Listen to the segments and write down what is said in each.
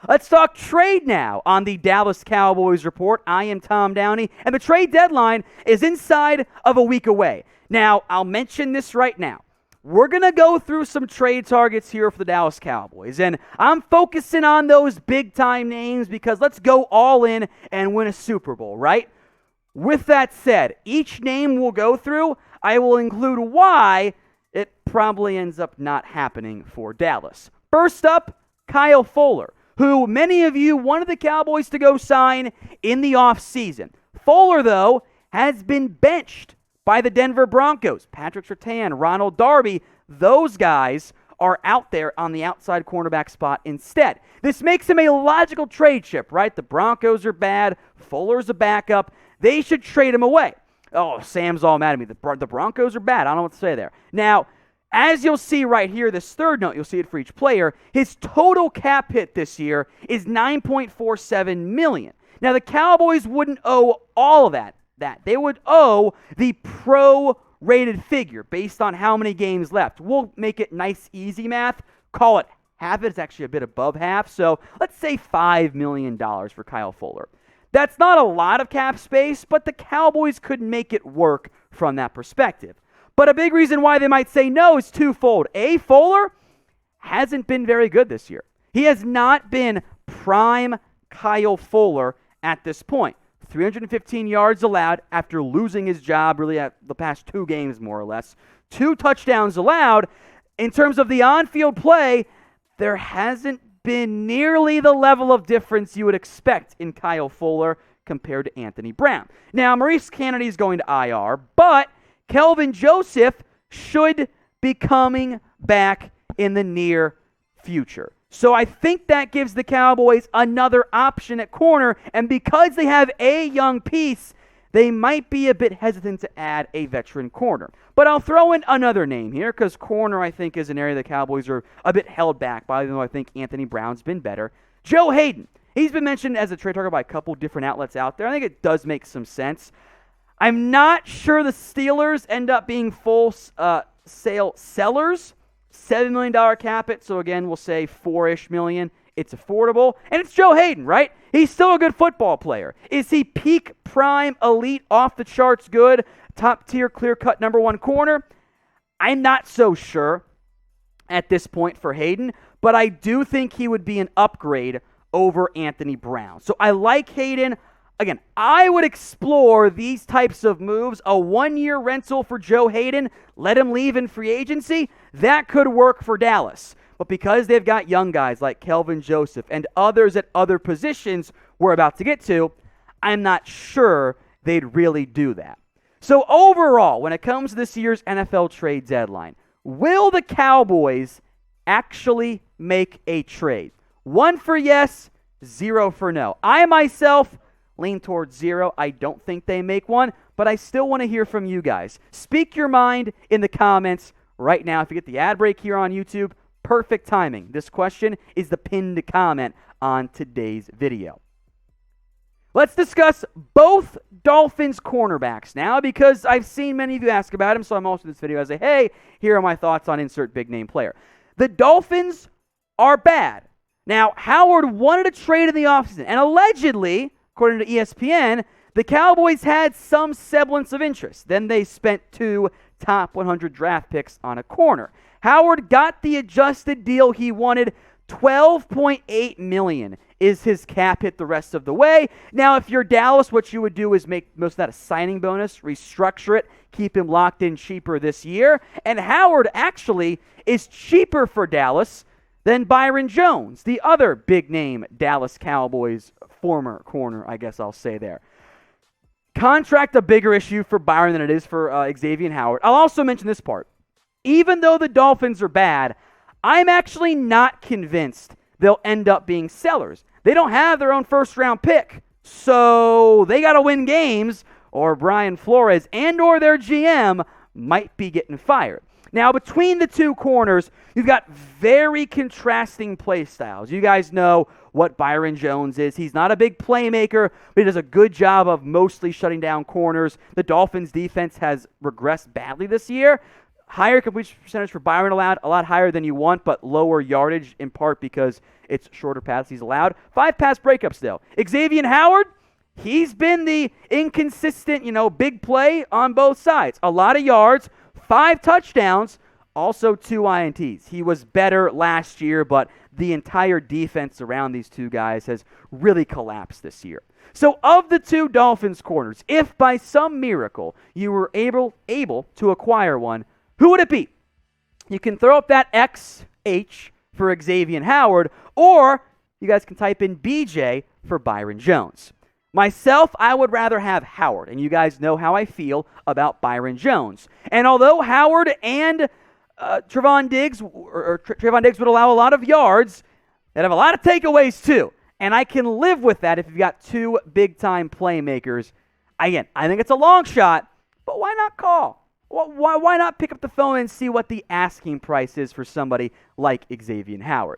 Let's talk trade now on the Dallas Cowboys report. I am Tom Downey, and the trade deadline is inside of a week away. Now, I'll mention this right now. We're going to go through some trade targets here for the Dallas Cowboys, and I'm focusing on those big-time names because let's go all in and win a Super Bowl, right? With that said, each name we'll go through, I will include why it probably ends up not happening for Dallas. First up, Kyle Fuller, who many of you wanted the Cowboys to go sign in the offseason. Fuller, though, has been benched by the Denver Broncos. Patrick Surtain, Ronald Darby, those guys are out there on the outside cornerback spot instead. This makes him a logical trade chip, right? The Broncos are bad. Fuller's a backup. They should trade him away. Oh, Sam's all mad at me. The Broncos are bad. I don't know what to say there. Now, as you'll see right here, this third note, you'll see it for each player, his total cap hit this year is $9.47 million. Now, the Cowboys wouldn't owe all of that. They would owe the pro-rated figure based on how many games left. We'll make it nice, easy math. Call it half. It's actually a bit above half. So let's say $5 million for Kyle Fuller. That's not a lot of cap space, but the Cowboys could make it work from that perspective. But a big reason why they might say no is twofold. A, Fuller hasn't been very good this year. He has not been prime Kyle Fuller at this point. 315 yards allowed after losing his job really at the past 2 games, more or less. 2 touchdowns allowed. In terms of the on-field play, there hasn't been nearly the level of difference you would expect in Kyle Fuller compared to Anthony Brown. Now, Maurice Kennedy is going to IR, but Kelvin Joseph should be coming back in the near future. So I think that gives the Cowboys another option at corner, and because they have a young piece, they might be a bit hesitant to add a veteran corner. But I'll throw in another name here, because corner, I think, is an area the Cowboys are a bit held back by, even though I think Anthony Brown's been better. Joe Haden. He's been mentioned as a trade target by a couple different outlets out there. I think it does make some sense. I'm not sure the Steelers end up being full sale sellers. $7 million cap it, so again, we'll say $4-ish million. It's affordable, and it's Joe Haden, right? He's still a good football player. Is he peak prime, elite, off the charts good, top tier, clear-cut number 1 corner? I'm not so sure at this point for Haden, but I do think he would be an upgrade over Anthony Brown. So I like Haden. Again, I would explore these types of moves. A 1-year rental for Joe Haden, let him leave in free agency, that could work for Dallas. But because they've got young guys like Kelvin Joseph and others at other positions we're about to get to, I'm not sure they'd really do that. So overall, when it comes to this year's NFL trade deadline, will the Cowboys actually make a trade? 1 for yes, 0 for no. I myself lean towards 0. I don't think they make one, but I still want to hear from you guys. Speak your mind in the comments right now. If you get the ad break here on YouTube, perfect timing. This question is the pinned comment on today's video. Let's discuss both Dolphins cornerbacks now, because I've seen many of you ask about him, so I'm also in this video as a, hey, here are my thoughts on insert big name player. The Dolphins are bad. Now, Howard wanted a trade in the offseason, and allegedly, according to ESPN, the Cowboys had some semblance of interest. Then they spent 2 top 100 draft picks on a corner. Howard got the adjusted deal he wanted. $12.8 million is his cap hit the rest of the way. Now, if you're Dallas, what you would do is make most of that a signing bonus, restructure it, keep him locked in cheaper this year. And Howard actually is cheaper for Dallas than Byron Jones, the other big-name Dallas Cowboys former corner, I guess I'll say there. Contract a bigger issue for Byron than it is for Xavien Howard. I'll also mention this part. Even though the Dolphins are bad, I'm actually not convinced they'll end up being sellers. They don't have their own first-round pick, so they got to win games, or Brian Flores and or their GM might be getting fired. Now, between the two corners, you've got very contrasting play styles. You guys know what Byron Jones is. He's not a big playmaker, but he does a good job of mostly shutting down corners. The Dolphins' defense has regressed badly this year. Higher completion percentage for Byron allowed, a lot higher than you want, but lower yardage in part because it's shorter passes he's allowed. 5 pass breakups, though. Xavien Howard, he's been the inconsistent, big play on both sides. A lot of yards, 5 touchdowns, also 2 INTs. He was better last year, but the entire defense around these two guys has really collapsed this year. So of the 2 Dolphins corners, if by some miracle you were able to acquire one, who would it be? You can throw up that XH for Xavien Howard, or you guys can type in BJ for Byron Jones. Myself, I would rather have Howard, and you guys know how I feel about Byron Jones. And although Howard and Trevon Diggs would allow a lot of yards, they'd have a lot of takeaways too. And I can live with that if you've got 2 big-time playmakers. Again, I think it's a long shot, but why not call? Why not pick up the phone and see what the asking price is for somebody like Xavien Howard?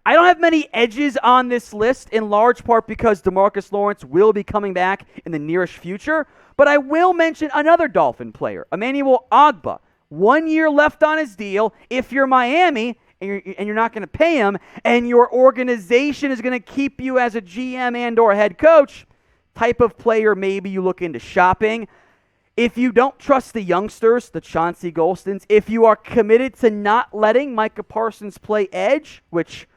I don't have many edges on this list, in large part because DeMarcus Lawrence will be coming back in the nearest future, but I will mention another Dolphin player, Emmanuel Ogbah. 1 year left on his deal. If you're Miami and you're not going to pay him, and your organization is going to keep you as a GM and or head coach, type of player maybe you look into shopping. If you don't trust the youngsters, the Chauncey Golstons, if you are committed to not letting Micah Parsons play edge, which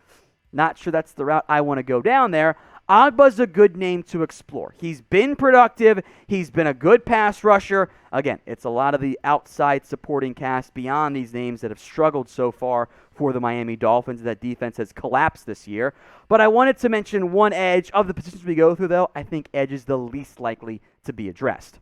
not sure that's the route I want to go down there, Ogbah's a good name to explore. He's been productive. He's been a good pass rusher. Again, it's a lot of the outside supporting cast beyond these names that have struggled so far for the Miami Dolphins. That defense has collapsed this year. But I wanted to mention one edge. Of the positions we go through, though, I think edge is the least likely to be addressed.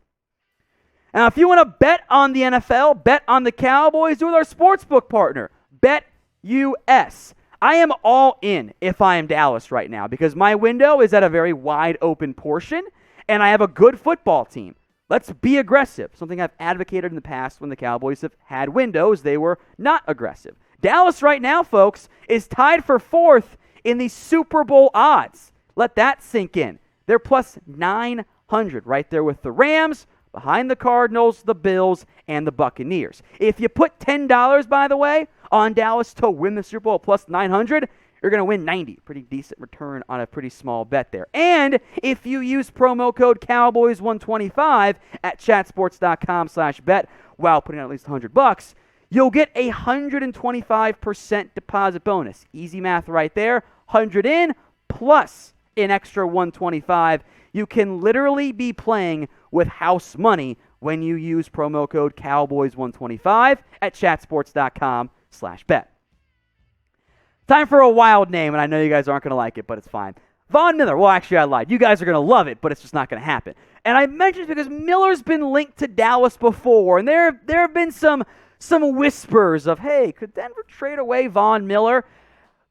Now, if you want to bet on the NFL, bet on the Cowboys, do with our sportsbook partner, BetUS. I am all in if I am Dallas right now because my window is at a very wide open portion and I have a good football team. Let's be aggressive, something I've advocated in the past when the Cowboys have had windows. They were not aggressive. Dallas right now, folks, is tied for 4th in the Super Bowl odds. Let that sink in. They're plus 900 right there with the Rams, behind the Cardinals, the Bills, and the Buccaneers. If you put $10, by the way, on Dallas to win the Super Bowl plus 900, you're going to win 90. Pretty decent return on a pretty small bet there. And if you use promo code Cowboys125 at chatsports.com/bet while putting out at least $100, you'll get a 125% deposit bonus. Easy math right there. 100 in plus an extra 125. You can literally be playing with house money when you use promo code Cowboys125 at chatsports.com/bet. Time for a wild name, and I know you guys aren't going to like it, but it's fine. Von Miller. Well, actually, I lied. You guys are going to love it, but it's just not going to happen. And I mentioned it because Miller's been linked to Dallas before, and there have been some whispers of, hey, could Denver trade away Von Miller?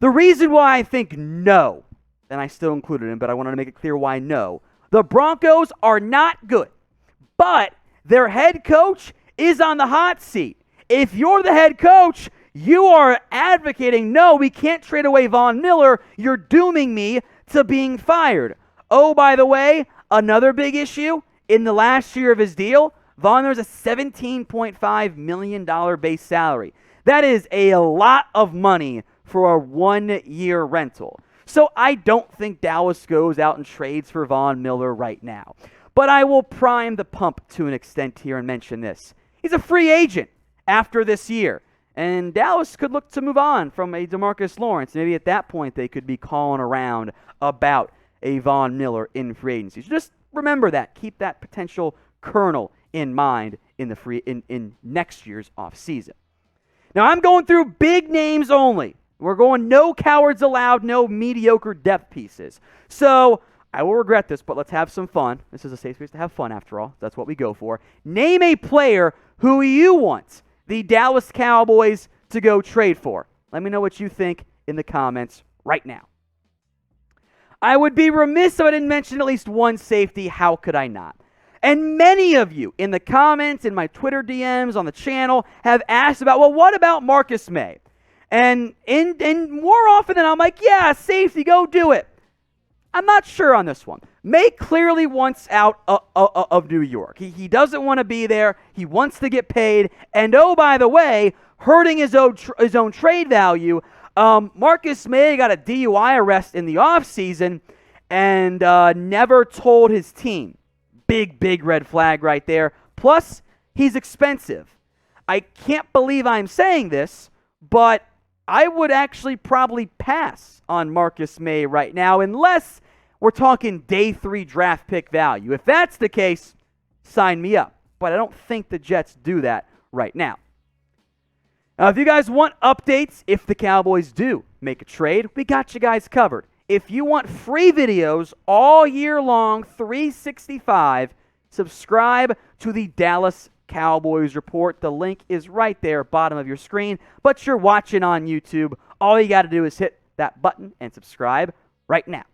The reason why I think no, and I still included him, but I wanted to make it clear why no. The Broncos are not good, but their head coach is on the hot seat. If you're the head coach, you are advocating, no, we can't trade away Von Miller. You're dooming me to being fired. Oh, by the way, another big issue, in the last year of his deal, Von Miller's a $17.5 million base salary. That is a lot of money for a 1-year rental. So I don't think Dallas goes out and trades for Von Miller right now. But I will prime the pump to an extent here and mention this. He's a free agent after this year. And Dallas could look to move on from a DeMarcus Lawrence. Maybe at that point they could be calling around about a Von Miller in free agency. So just remember that. Keep that potential kernel in mind in next year's offseason. Now I'm going through big names only. We're going no cowards allowed, no mediocre depth pieces. So I will regret this, but let's have some fun. This is a safe space to have fun after all. That's what we go for. Name a player who you want the Dallas Cowboys to go trade for. Let me know what you think in the comments right now. I would be remiss if I didn't mention at least one safety. How could I not? And many of you in the comments, in my Twitter DMs, on the channel, have asked about, well, what about Marcus Maye? And more often than not, I'm like, yeah, safety, go do it. I'm not sure on this one. Maye clearly wants out of New York. He doesn't want to be there. He wants to get paid. And oh, by the way, hurting his own trade value, Marcus Maye got a DUI arrest in the offseason and never told his team. Big red flag right there. Plus, he's expensive. I can't believe I'm saying this, but I would actually probably pass on Marcus Maye right now unless we're talking day 3 draft pick value. If that's the case, sign me up. But I don't think the Jets do that right now. Now, if you guys want updates, if the Cowboys do make a trade, we got you guys covered. If you want free videos all year long, 365, subscribe to the Dallas Cowboys Report. The link is right there, bottom of your screen. But you're watching on YouTube. All you got to do is hit that button and subscribe right now.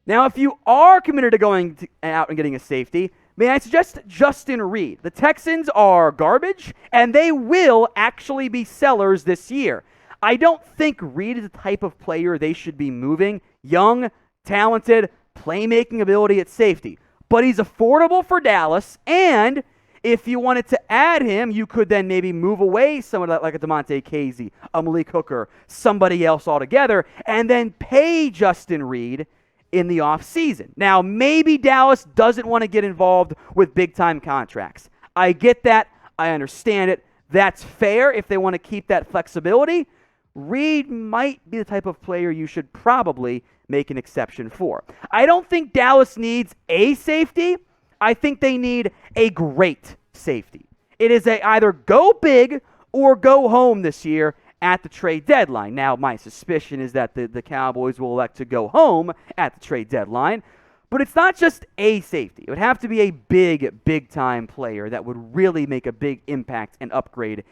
Now, if you are committed to going out and getting a safety, may I suggest Justin Reid. The Texans are garbage, and they will actually be sellers this year. I don't think Reid is the type of player they should be moving. Young, talented, playmaking ability at safety. But he's affordable for Dallas, and if you wanted to add him, you could then maybe move away someone like a DeMonte Casey, a Malik Hooker, somebody else altogether, and then pay Justin Reid in the offseason. Now, maybe Dallas doesn't want to get involved with big-time contracts. I get that. I understand it. That's fair if they want to keep that flexibility. Reid might be the type of player you should probably make an exception for. I don't think Dallas needs a safety. I think they need a great safety. It is either go big or go home this year at the trade deadline. Now, my suspicion is that the Cowboys will elect to go home at the trade deadline, but it's not just a safety. It would have to be a big-time player that would really make a big impact and upgrade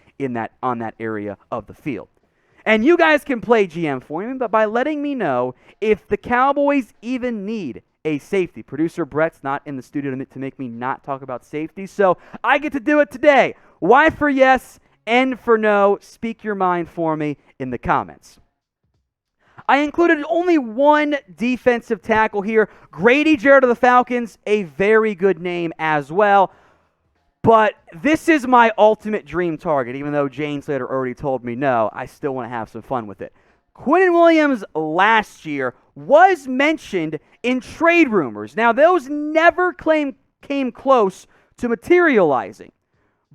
on that area of the field. And you guys can play GM for me, but by letting me know if the Cowboys even need a safety. Producer Brett's not in the studio to make me not talk about safety, so I get to do it today. Y for yes, N for no. Speak your mind for me in the comments. I included only one defensive tackle here. Grady Jarrett of the Falcons, a very good name as well. But this is my ultimate dream target. Even though Jane Slater already told me no, I still want to have some fun with it. Quinnen Williams last year was mentioned in trade rumors. Now, those never came close to materializing,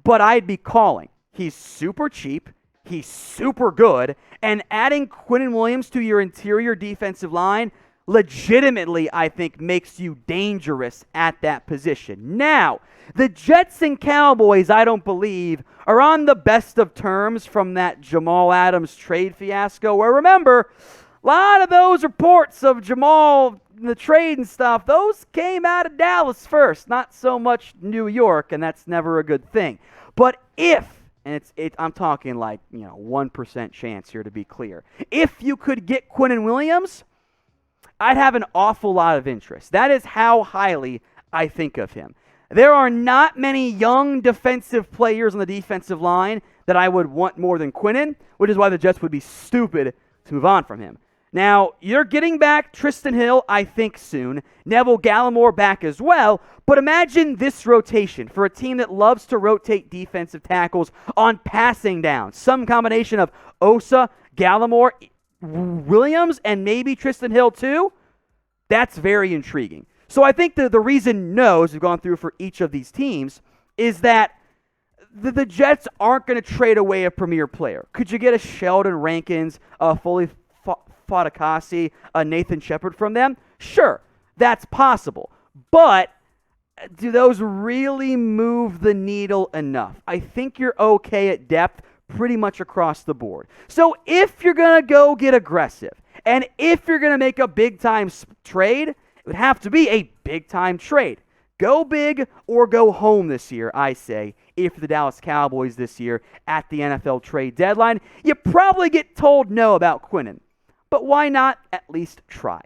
but I'd be calling. He's super cheap, he's super good, and adding Quinnen Williams to your interior defensive line legitimately, I think, makes you dangerous at that position. Now, the Jets and Cowboys, I don't believe, are on the best of terms from that Jamal Adams trade fiasco, where, remember, a lot of those reports of Jamal, the trade and stuff, those came out of Dallas first, not so much New York, and that's never a good thing. But if, and I'm talking like, 1% chance here to be clear, if you could get Quinnen Williams, I'd have an awful lot of interest. That is how highly I think of him. There are not many young defensive players on the defensive line that I would want more than Quinnen, which is why the Jets would be stupid to move on from him. Now, you're getting back Tristan Hill, I think, soon. Neville Gallimore back as well. But imagine this rotation for a team that loves to rotate defensive tackles on passing down. Some combination of Osa, Gallimore, Williams, and maybe Tristan Hill too. That's very intriguing. So I think the reason no, as we've gone through for each of these teams, is that the Jets aren't going to trade away a premier player. Could you get a Sheldon Rankins, a Foley Fatukasi, a Nathan Shepard from them? Sure, that's possible. But do those really move the needle enough? I think you're okay at depth pretty much across the board. So if you're going to go get aggressive, and if you're going to make a big-time trade, it would have to be a big-time trade. Go big or go home this year, I say, if the Dallas Cowboys this year at the NFL trade deadline. You probably get told no about Quinnen, but why not at least try?